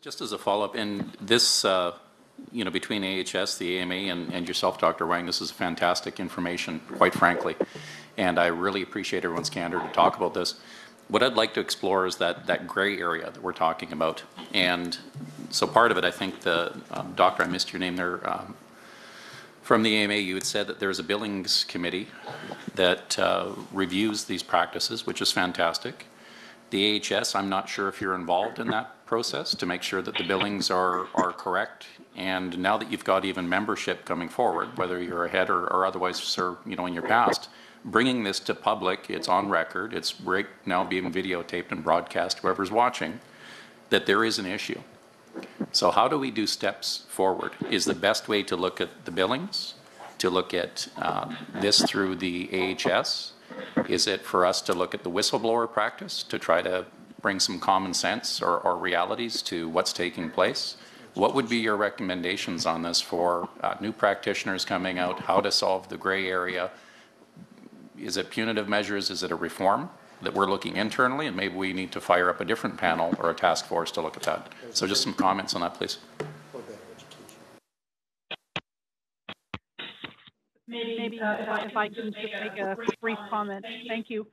Just as a follow-up, in this, between AHS, the AMA, and yourself, Dr. Huang, this is fantastic information, quite frankly. And I really appreciate everyone's candor to talk about this. What I'd like to explore is that gray area that we're talking about. And so part of it, I think Doctor, I missed your name there, from the AMA, you had said that there's a billings committee that reviews these practices, which is fantastic. The AHS, I'm not sure if you're involved in that process to make sure that the billings are correct. And now that you've got even membership coming forward, whether you're ahead or otherwise served, in your past, bringing this to public, it's on record, it's right now being videotaped and broadcast, whoever's watching, that there is an issue. So how do we do steps forward? Is the best way to look at the billings, to look at this through the AHS? Is it for us to look at the whistleblower practice to try to bring some common sense or realities to what's taking place? What would be your recommendations on this for new practitioners coming out, how to solve the gray area? Is it punitive measures? Is it a reform that we're looking internally, and maybe we need to fire up a different panel or a task force to look at that? So just some comments on that, please. Maybe if I can just make a brief comment. Thank you.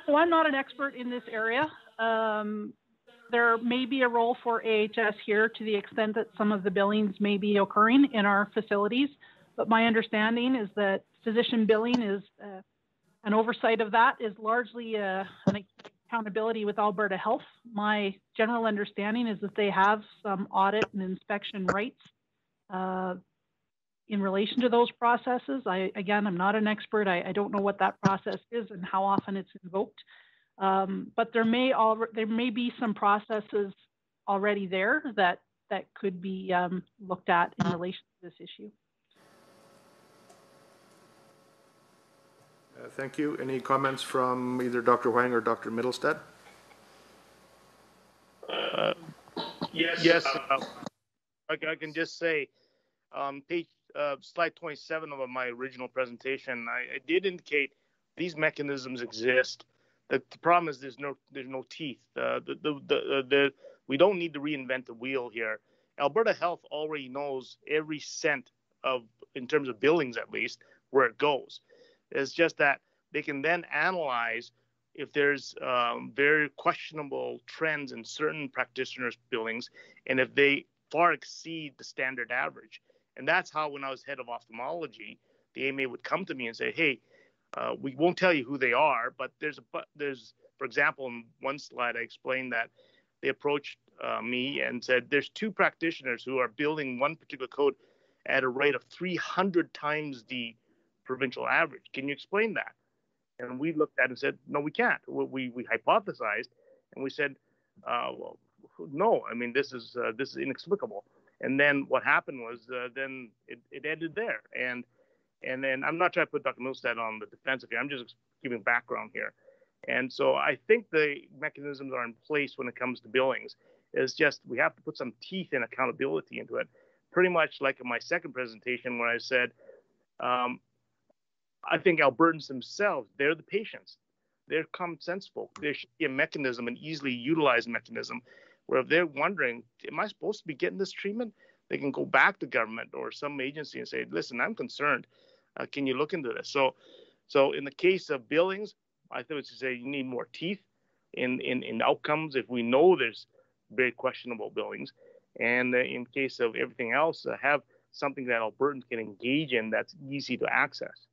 So I'm not an expert in this area. There may be a role for AHS here to the extent that some of the billings may be occurring in our facilities, but my understanding is that physician billing is an oversight of that is largely an accountability with Alberta Health. My general understanding is that they have some audit and inspection rights in relation to those processes. Again, I'm not an expert. I don't know what that process is and how often it's invoked. But there may be some processes already there that could be looked at in relation to this issue. Thank you. Any comments from either Dr. Huang or Dr. Middlestead? Yes. I can just say, page slide 27 of my original presentation, I did indicate these mechanisms exist. The problem is there's no teeth. We don't need to reinvent the wheel here. Alberta Health already knows every cent in terms of billings at least, where it goes. It's just that they can then analyze if there's very questionable trends in certain practitioners' billings, and if they far exceed the standard average. And that's how, when I was head of ophthalmology, the AMA would come to me and say, hey, we won't tell you who they are, but there's, for example, in one slide, I explained that they approached me and said, there's two practitioners who are billing one particular code at a rate of 300 times the provincial average. Can you explain that? And we looked at it and said, no, we can't. We hypothesized, and we said, well, no, I mean, this is inexplicable. And then what happened was then it ended there. And then I'm not trying to put Dr. Milstead on the defensive here. I'm just giving background here. And so I think the mechanisms are in place when it comes to billings. It's just we have to put some teeth and accountability into it. Pretty much like in my second presentation where I said, I think Albertans themselves, they're the patients. They're common sense folk. There should be a mechanism, an easily utilized mechanism, where if they're wondering, am I supposed to be getting this treatment? They can go back to government or some agency and say, listen, I'm concerned. Can you look into this? So in the case of billings, I thought to say you need more teeth in outcomes if we know there's very questionable billings. And in case of everything else, have something that Albertans can engage in that's easy to access.